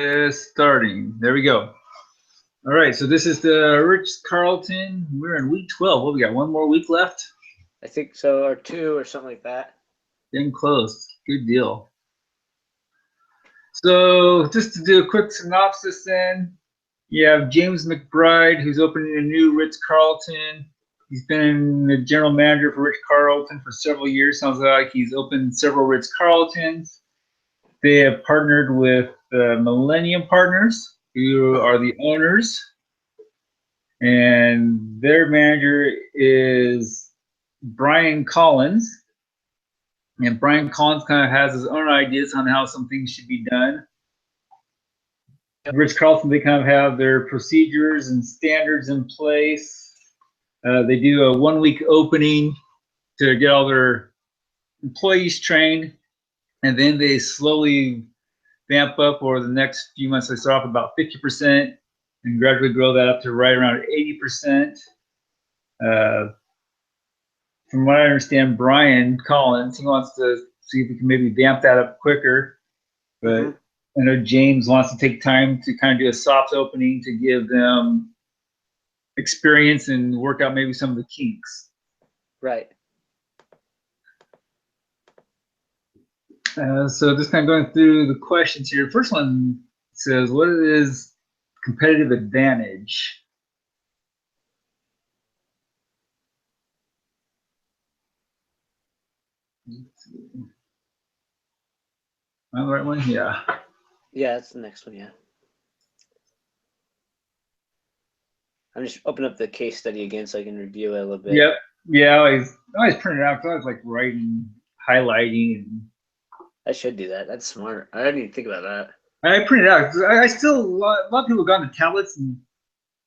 is starting. There we go. All right, so this is the Ritz Carlton. We're in week 12. What we got? One more week left? I think so, or two, or something like that. Getting close. Good deal. So just to do a quick synopsis then, you have James McBride, who's opening a new Ritz Carlton. He's been the general manager for Ritz Carlton for several years. Sounds like he's opened several Ritz Carltons. They have partnered with Millennium Partners, who are the owners. And their manager is Brian Collins. And Brian Collins kind of has his own ideas on how some things should be done. Ritz Carlton, they kind of have their procedures and standards in place. They do a 1 week opening to get all their employees trained, and then they slowly vamp up over the next few months. They start off about 50% and gradually grow that up to right around 80%. From what I understand, Brian Collins, he wants to see if we can maybe vamp that up quicker. But I know James wants to take time to kind of do a soft opening to give them experience and work out maybe some of the kinks. Right. So just kind of going through the questions here. First one says, what is competitive advantage? Am I the right one? Yeah. Yeah, that's the next one, yeah. I'm just opening up the case study again so I can review it a little bit. Yep. Yeah, I always print it out because I was like writing, highlighting. And I should do that. That's smart. I didn't even think about that. I print it out. I still, a lot of people got into tablets and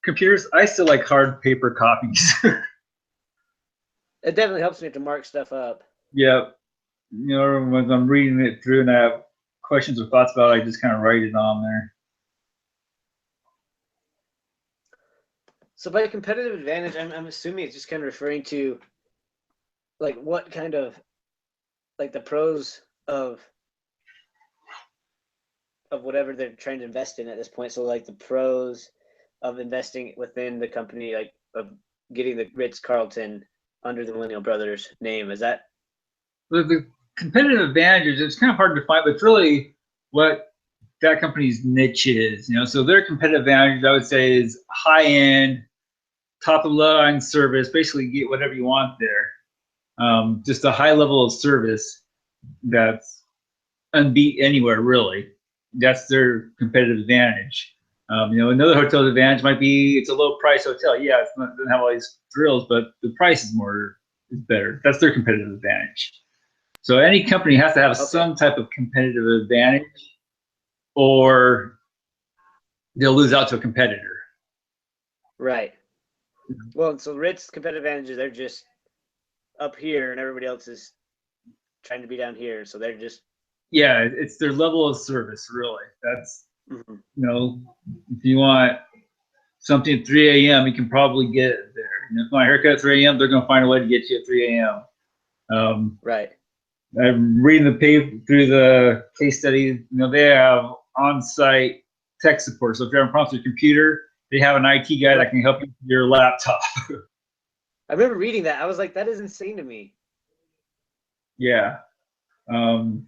computers. I still like hard paper copies. It definitely helps me to mark stuff up. Yep. You know, when I'm reading it through and I have questions or thoughts about it, I just kind of write it on there. So by competitive advantage, I'm assuming it's just kind of referring to like what kind of like the pros of whatever they're trying to invest in at this point. So like the pros of investing within the company, like of getting the Ritz Carlton under the Millennial Brothers name. Is that the competitive advantages? It's kind of hard to find, but it's really what that company's niche is. You know, so their competitive advantage, I would say, is high end, top of the line service. Basically, get whatever you want there. Just a high level of service that's unbeat anywhere, really. That's their competitive advantage. You know, another hotel's advantage might be it's a low price hotel. Yeah, it doesn't have all these thrills, but the price is better. That's their competitive advantage. So any company has to have some type of competitive advantage, or they'll lose out to a competitor. right? Well, so Ritz competitive advantages, they're just up here, and everybody else is trying to be down here. So they're just it's their level of service, really. That's you know, if you want something at 3 a.m., you can probably get it there. And if my haircut at 3 a.m., they're going to find a way to get you at 3 a.m. Right. I'm reading the paper through the case study. You know, they have on-site tech support. So if you're having problems with your computer, they have an IT guy that can help you with your laptop. I remember reading that. I was like, that is insane to me. Yeah. And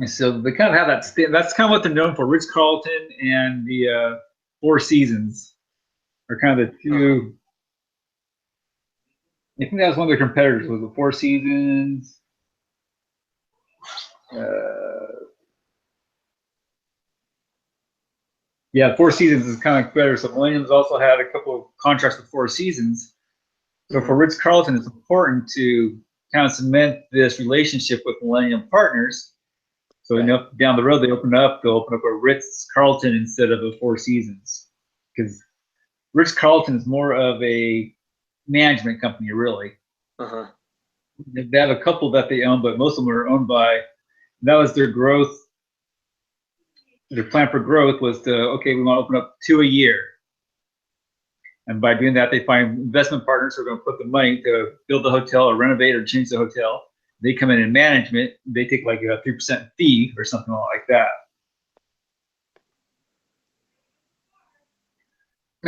so they kind of have that. That's kind of what they're known for. Ritz Carlton and the Four Seasons are kind of the two. I think that was one of their competitors, was the Four Seasons. Yeah, Four Seasons is kind of better. So Millennium's also had a couple of contracts with Four Seasons. So for Ritz Carlton, it's important to kind of cement this relationship with Millennium Partners. So down the road, they'll open up a Ritz Carlton instead of a Four Seasons, because Ritz Carlton is more of a management company, really. They have a couple that they own, but most of them are owned by. That was their growth. Their plan for growth was to, we want to open up 2 a year. And by doing that, they find investment partners who are going to put the money to build the hotel or renovate or change the hotel. They come in management. They take like a 3% fee or something like that.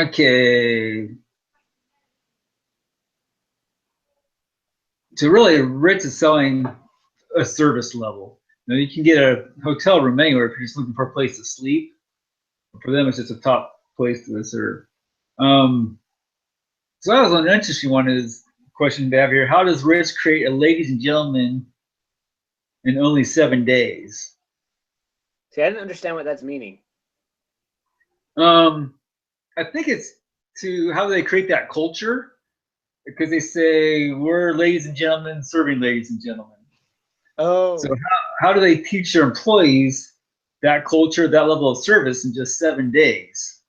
Okay. So really, Ritz is selling a service level. Now you can get a hotel room anywhere if you're just looking for a place to sleep. For them, it's just a top place to serve. So that was an interesting one. Is question to have here: how does Ritz create a ladies and gentlemen in only 7 days? See, I didn't understand what that's meaning. I think it's to how they create that culture, because they say we're ladies and gentlemen serving ladies and gentlemen. Oh. So how do they teach their employees that culture, that level of service in just 7 days?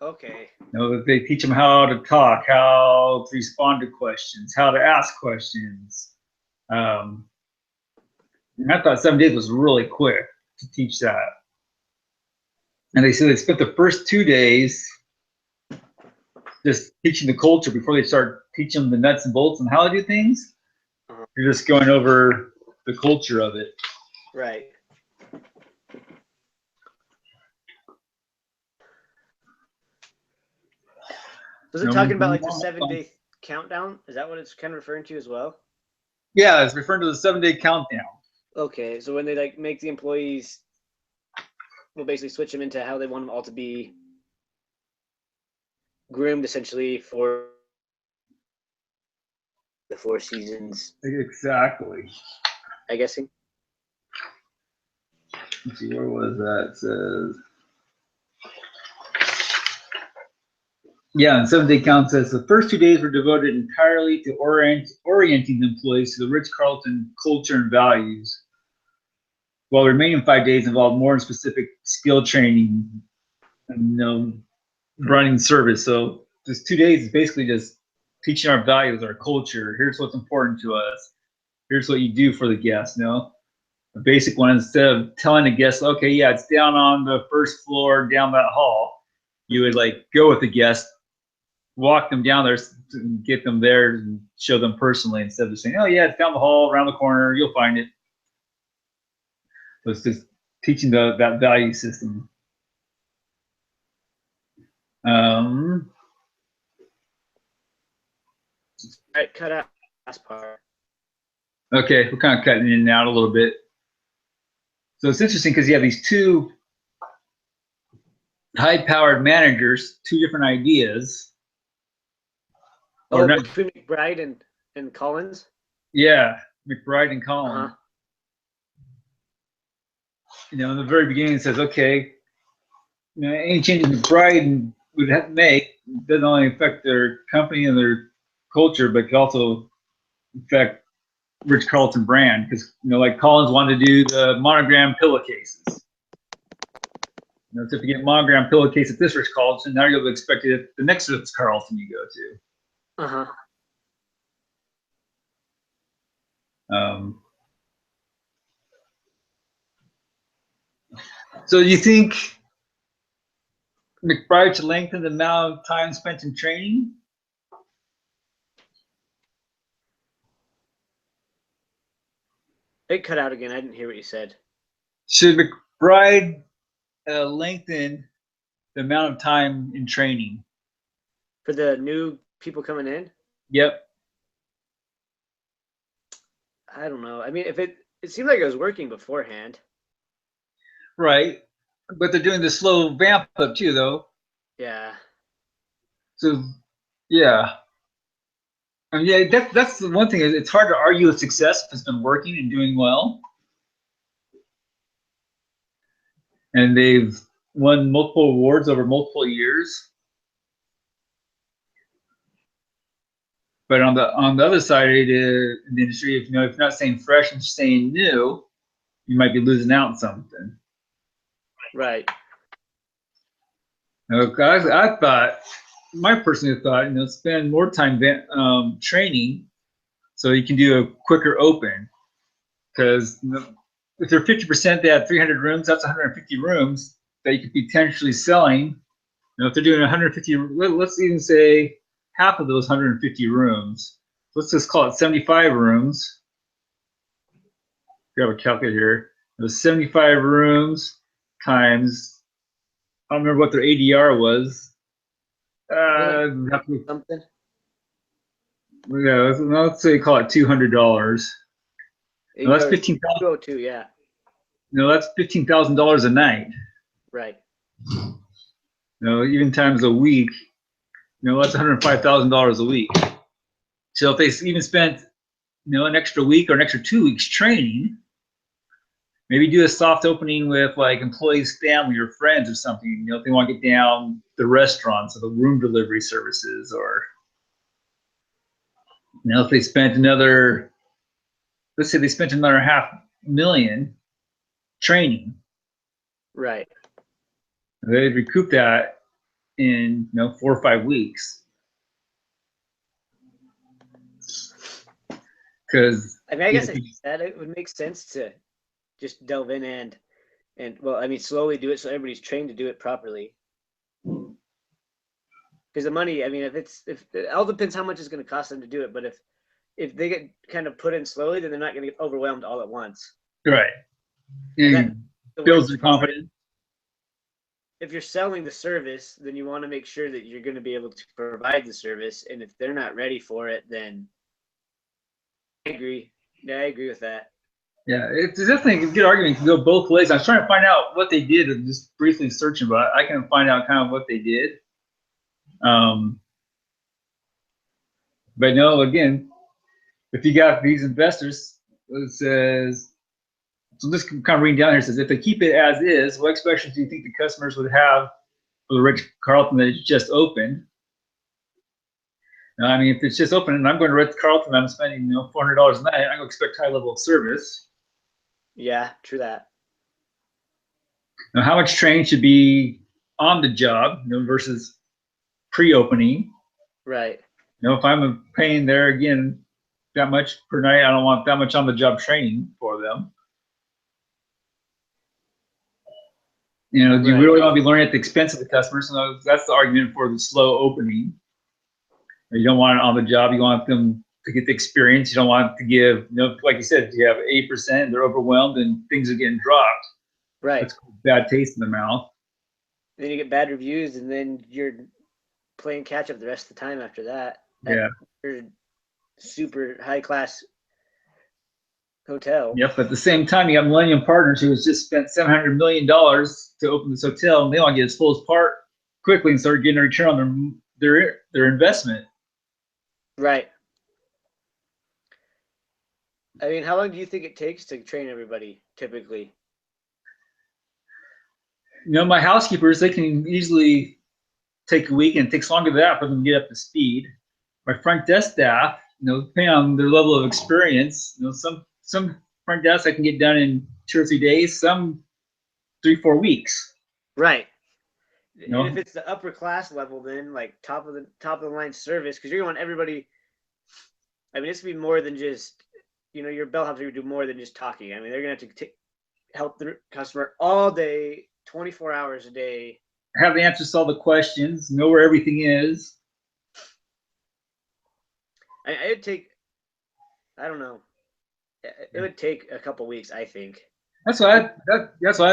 Okay. You know, they teach them how to talk, how to respond to questions, how to ask questions. And I thought 7 days was really quick to teach that. And they said they spent the first 2 days just teaching the culture before they start teaching them the nuts and bolts and how to do things. You're just going over the culture of it. Right. Was it talking about like the 7-day countdown? Is that what it's kind of referring to as well? Yeah, it's referring to the 7-day countdown. Okay, so when they like make the employees, we'll basically switch them into how they want them all to be groomed essentially for the 4 seasons. Exactly. I guessing. Let's see, where was that? It says, yeah, and 7-day count says the first 2 days were devoted entirely to orienting the employees to the Ritz Carlton culture and values, while the remaining 5 days involved more specific skill training and running service. So this 2 days is basically just teaching our values, our culture. Here's what's important to us. Here's what you do for the guests. A basic one, instead of telling the guests, okay, yeah, it's down on the first floor, down that hall, you would like go with the guest, walk them down there, and get them there and show them personally, instead of saying, oh yeah, it's down the hall, around the corner, you'll find it. So it's just teaching that value system. All right, cut out last part. Okay, we're kind of cutting in and out a little bit. So it's interesting because you have these two high-powered managers, two different ideas. Oh, between McBride and Collins? Yeah, McBride and Collins. In the very beginning it says, okay, any changes McBride would have to make doesn't only affect their company and their culture, but could also affect Ritz Carlton brand, because like Collins wanted to do the monogram pillowcases. So if you get monogram pillowcase at this Ritz Carlton, now you'll expect it at the next Ritz Carlton you go to. So you think McBride should lengthen the amount of time spent in training? It cut out again. I didn't hear what you said. Should McBride lengthen the amount of time in training for the new people coming in? Yep. I don't know. I mean, if it seemed like it was working beforehand. Right, but they're doing the slow vamp up too, though. Yeah. So, yeah. I mean, yeah, that's the one thing. It's hard to argue with success if it's been working and doing well. And they've won multiple awards over multiple years. But on the other side of the industry, if you're not staying fresh and staying new, you might be losing out on something. Right. I thought, my personal thought, spend more time training so you can do a quicker open. Because if they're 50%, they have 300 rooms. That's 150 rooms that you could be potentially selling. If they're doing 150, let's even say half of those 150 rooms. Let's just call it 75 rooms. Grab a calculator here. Those 75 rooms times don't remember what their ADR was. Something. Yeah, let's say call it $200. No, that's 15,000. 202, yeah. No, that's $15,000 a night. Right. Even times a week, that's $105,000 a week. So if they even spent, an extra week or an extra 2 weeks training, maybe do a soft opening with like employees' family or friends or something. If they want to get down the restaurants or the room delivery services, or if they spent another, let's say they spent another $500,000 training, right? They'd recoup that in 4 or 5 weeks. Because I guess it would make sense to just delve in and slowly do it so everybody's trained to do it properly. Because the money, if it all depends how much it's going to cost them to do it. But if they get kind of put in slowly, then they're not going to get overwhelmed all at once. Right. It builds their confidence. If you're selling the service, then you want to make sure that you're going to be able to provide the service. And if they're not ready for it, then I agree. Yeah, I agree with that. Yeah, it's definitely a good argument. It can go both ways. I was trying to find out what they did and just briefly searching, but I can find out kind of what they did. But no, again, if you got these investors, it says, so this kind of reading down here says, if they keep it as is, what expectations do you think the customers would have for the Ritz Carlton that just opened? Now, if it's just open and I'm going to Ritz Carlton, I'm spending $400 a night, I'm going to expect high level of service. Yeah, true that. Now, how much training should be on the job, versus pre-opening? Right. If I'm paying there again that much per night, I don't want that much on the job training for them. Do you really want to be learning at the expense of the customers? So that's the argument for the slow opening. You don't want it on the job. You want them to get the experience. You don't want to give, like you said, if you have 8%, they're overwhelmed and things are getting dropped. Right. That's a bad taste in the mouth. Then you get bad reviews, and then you're playing catch up the rest of the time after that. Yeah. You're super high class hotel. Yep. At the same time, you have Millennium Partners who has just spent $700 million to open this hotel, and they want to get as full as part quickly and start getting a return on their investment. Right. How long do you think it takes to train everybody typically? My housekeepers, they can easily take a week, and it takes longer than that for them to get up to speed. My front desk staff, depending on their level of experience, some front desks I can get done in 2 or 3 days, some 3-4 weeks. Right. And if it's the upper class level, then like top of the line service, because you're going to want everybody. It's gonna be more than just, your bellhop's gonna do more than just talking. They're gonna have to help the customer all day, 24 hours a day. Have the answers to all the questions, know where everything is. It'd take, I don't know. It would take a couple weeks, I think. That's what I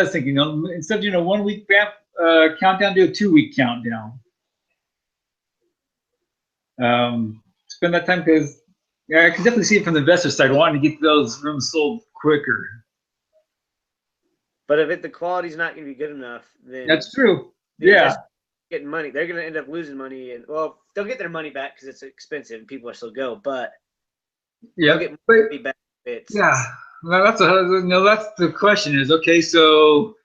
was thinking. Instead of doing a 1 week countdown, do a 2 week countdown. Spend that time, because I can definitely see it from the investor side, wanting to get those rooms sold quicker. But if the quality's not going to be good enough, then that's true. Yeah, getting money, they're going to end up losing money, and they'll get their money back because it's expensive and people are still go. But yeah, get money back. Yeah, well, that's the question is, okay, so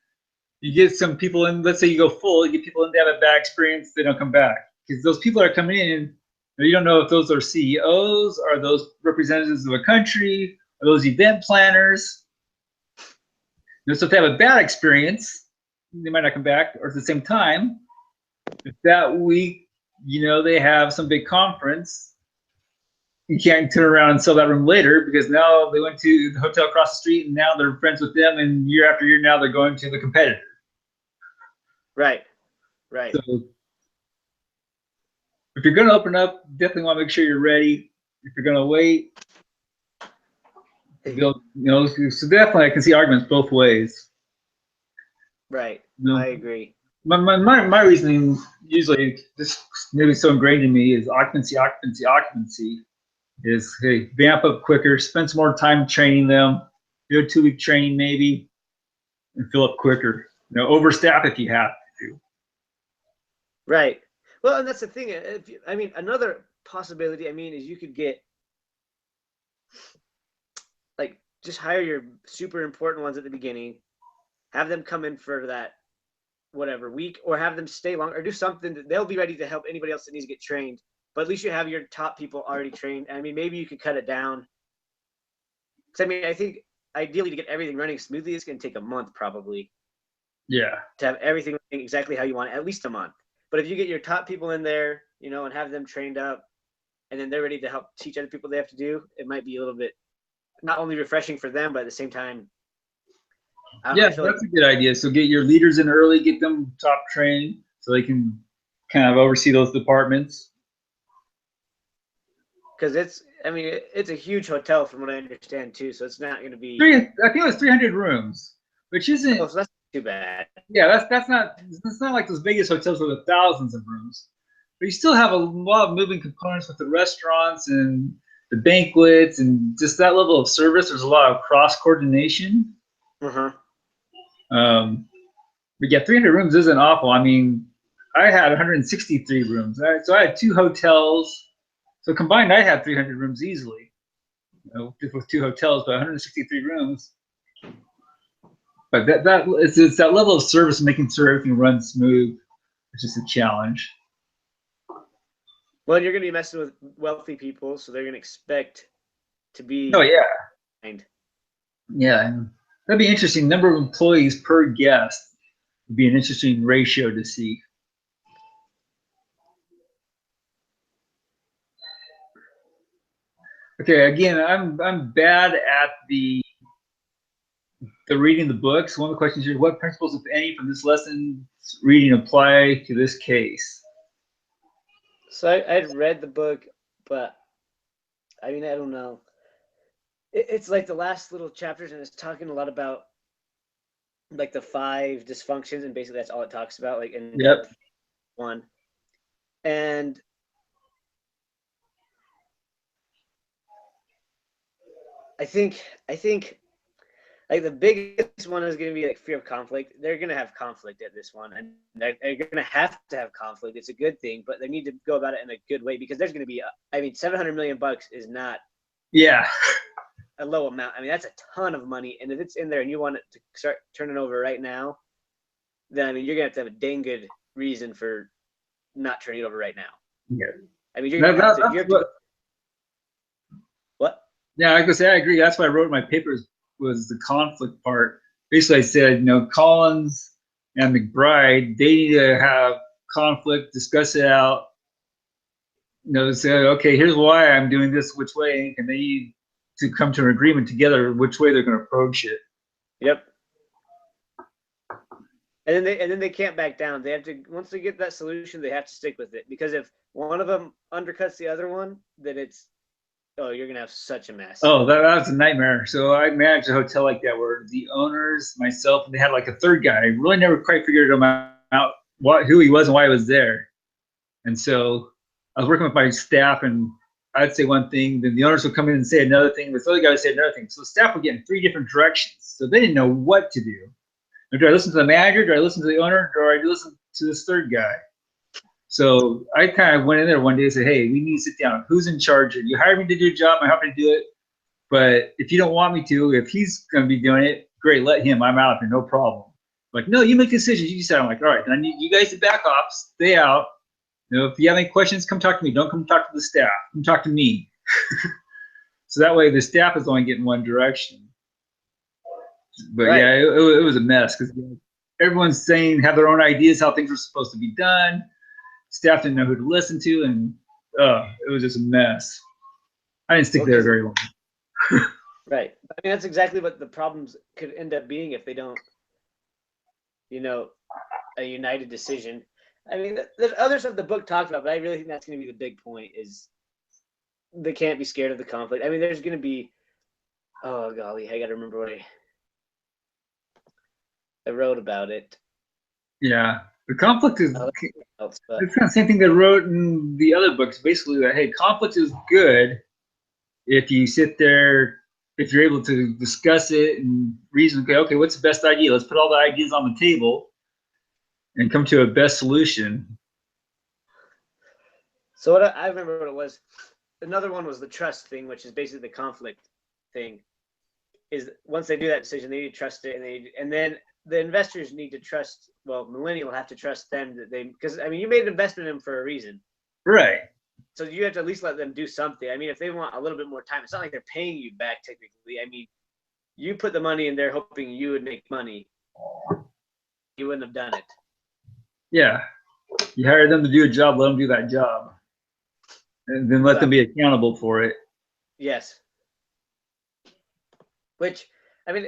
you get some people in, let's say you go full, you get people in to have a bad experience, they don't come back, because those people that are coming in, you don't know if those are CEOs, are those representatives of a country, are those event planners. So if they have a bad experience, they might not come back. Or at the same time, if that week, they have some big conference, you can't turn around and sell that room later, because now they went to the hotel across the street and now they're friends with them, and year after year now they're going to the competitor. Right. So if you're going to open up, definitely want to make sure you're ready. If you're going to wait, so definitely I can see arguments both ways. Right. I agree. my reasoning usually just maybe so ingrained in me is occupancy. Is hey, vamp up quicker, spend some more time training them, do a 2-week training maybe, and fill up quicker. Overstaff if you have to. Right. Well, and that's the thing. Another possibility, is you could get like just hire your super important ones at the beginning, have them come in for that whatever week, or have them stay long, or do something that they'll be ready to help anybody else that needs to get trained. But at least you have your top people already trained. Maybe you could cut it down. Because I think ideally to get everything running smoothly, it's going to take a month probably. Yeah. To have everything exactly how you want it, at least a month. But if you get your top people in there, and have them trained up, and then they're ready to help teach other people they have to do, it might be a little bit not only refreshing for them, but at the same time. Yeah, that's a good idea. So get your leaders in early, get them top trained so they can kind of oversee those departments. Because it's a huge hotel from what I understand too, so it's not going to be. I think it was 300 rooms, which isn't. Oh, so that's too bad. Yeah, that's not. It's not like those Vegas hotels with thousands of rooms, but you still have a lot of moving components with the restaurants and the banquets and just that level of service. There's a lot of cross coordination. But yeah, 300 rooms isn't awful. I had 163 rooms. So I had 2 hotels. So combined, I had 300 rooms easily, with 2 hotels, but 163 rooms. But it's that level of service, making sure everything runs smooth, which is a challenge. Well, you're going to be messing with wealthy people, so they're going to expect to be. Oh yeah. Kind. Yeah, that'd be interesting. Number of employees per guest would be an interesting ratio to see. Okay, again, I'm bad at the reading the books. One of the questions here: what principles, if any, from this lesson reading apply to this case? So I'd read the book, but I don't know. It's like the last little chapters, and it's talking a lot about like the 5 dysfunctions, and basically that's all it talks about, like in depth one. And I think like the biggest one is going to be like fear of conflict. They're going to have conflict at this one, and they're going to have conflict. It's a good thing, but they need to go about it in a good way, because there's going to be $700 million is not a low amount. That's a ton of money, and if it's in there and you want it to start turning over right now, then you're going to have a dang good reason for not turning it over right now. Yeah. You're going to have to. What? Yeah, I was gonna say I agree. That's why I wrote in my papers was the conflict part. Basically, I said, Collins and McBride, they need to have conflict, discuss it out. Say, okay, here's why I'm doing this, which way, and they need to come to an agreement together which way they're going to approach it. Yep. And then they can't back down. They have to, once they get that solution, they have to stick with it, because if one of them undercuts the other one, then you're gonna have such a mess. Oh, that was a nightmare. So I managed a hotel like that where the owners, myself, and they had like a third guy. I really never quite figured him out who he was and why he was there. And so I was working with my staff, and I'd say one thing, then the owners would come in and say another thing, this other guy would say another thing. So the staff would get in 3 different directions. So they didn't know what to do. Do I listen to the manager? Do I listen to the owner? Or do I listen to this third guy? So I kind of went in there one day and said, hey, we need to sit down. Who's in charge? You hired me to do a job. I'm happy to do it. But if you don't want me to, if he's going to be doing it, great, let him. I'm out there, no problem. Like, no, you make decisions. You decide. I'm like, all right, then I need you guys to back off, stay out. If you have any questions, come talk to me. Don't come talk to the staff. Come talk to me. So that way the staff is only getting one direction. But right. Yeah, it was a mess, because everyone's saying, have their own ideas how things are supposed to be done. Staff didn't know who to listen to, and it was just a mess. I didn't stick there very long. Right. That's exactly what the problems could end up being if they don't, a united decision. There's other stuff the book talks about, but I really think that's going to be the big point, is they can't be scared of the conflict. There's going to be, oh golly, I got to remember what I wrote about it. Yeah. The conflict is else, but it's kind of the same thing they wrote in the other books. Basically, that hey, conflict is good if you sit there, if you're able to discuss it and reason. Okay, what's the best idea? Let's put all the ideas on the table and come to a best solution. so what I remember what it was. Another one was the trust thing, which is basically the conflict thing. Is once they do that decision, they need to trust it, and then the investors need to trust. Well, Millennial will have to trust them that because I mean, you made an investment in them for a reason, right? So you have to at least let them do something. I mean, if they want a little bit more time, it's not like they're paying you back technically. I mean, you put the money in there hoping you would make money. You wouldn't have done it. Yeah, you hire them to do a job, let them do that job, and then let them be accountable for it. Yes. Which, I mean,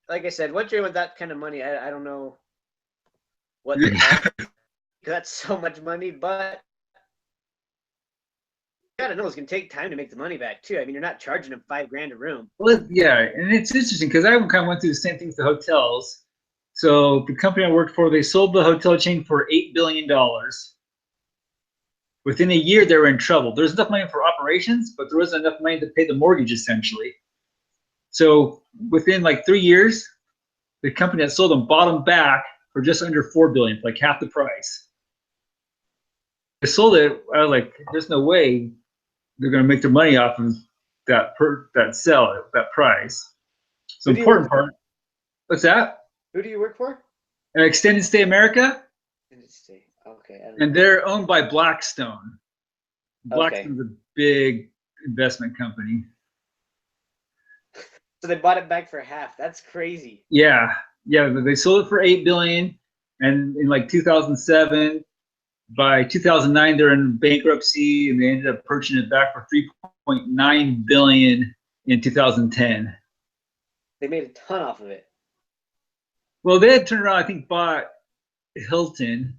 like I said, once you're with that kind of money, I don't know what the because that's so much money, but you gotta know it's gonna take time to make the money back too. I mean, you're not charging them $5,000 a room. Well, yeah, and it's interesting because I kind of went through the same thing with the hotels. So the company I worked for, they sold the hotel chain for $8 billion. Within a year, they were in trouble. There's enough money for operations, but there wasn't enough money to pay the mortgage, essentially. So within like 3 years, the company that sold them bought them back for just under $4 billion, like half the price. They sold it. I was like, there's no way they're going to make their money off of that price. So important part. What's that? Who do you work for? Extended Stay America. Extended Stay. Okay. And they're owned by Blackstone. Blackstone's okay. a big investment company. So they bought it back for half. That's crazy. Yeah. They sold it for $8 billion, and in like 2007, by 2009 they're in bankruptcy, and they ended up purchasing it back for $3.9 billion in 2010. They made a ton off of it. Well, they had turned around, I think, bought Hilton.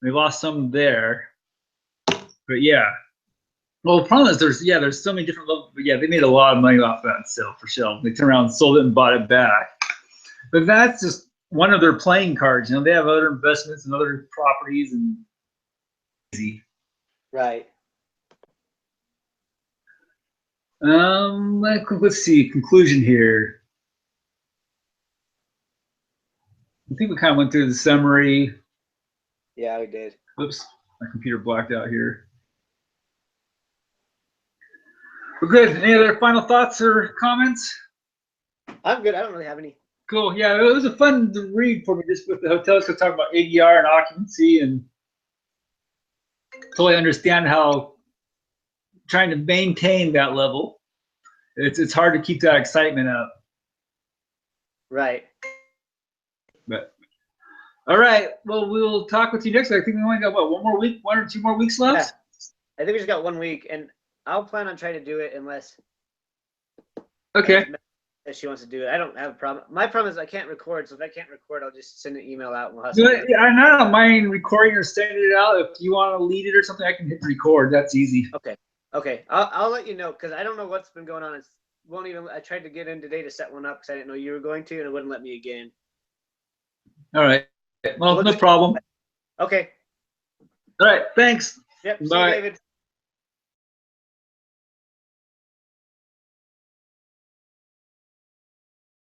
They lost some there, but yeah. Well, the problem is there's so many different levels. But yeah, they made a lot of money off that sale for sure. They turned around, sold it, and bought it back. But that's just one of their playing cards. You know, they have other investments and other properties and easy. Right. Let's see. Conclusion here. I think we kind of went through the summary. Yeah, we did. Oops, my computer blacked out here. We're good. Any other final thoughts or comments? I'm good. I don't really have any. Cool. Yeah, it was a fun read for me just with the hotels to talk about ADR and occupancy and totally understand how trying to maintain that level. It's hard to keep that excitement up. Right. But all right. Well, we'll talk with you next week. I think we only got one or two more weeks left? Yeah. I think we just got 1 week, and I'll plan on trying to do it unless if she wants to do it. I don't have a problem. My problem is I can't record, so if I can't record, I'll just send an email out and we'll have I don't mind recording or sending it out. If you want to lead it or something, I can hit record. That's easy. Okay. I'll let you know because I don't know what's been going on. I tried to get in today to set one up because I didn't know you were going to, and it wouldn't let me again. All right. Well, no problem. Okay. All right. Thanks. Yep. Bye. See you, David.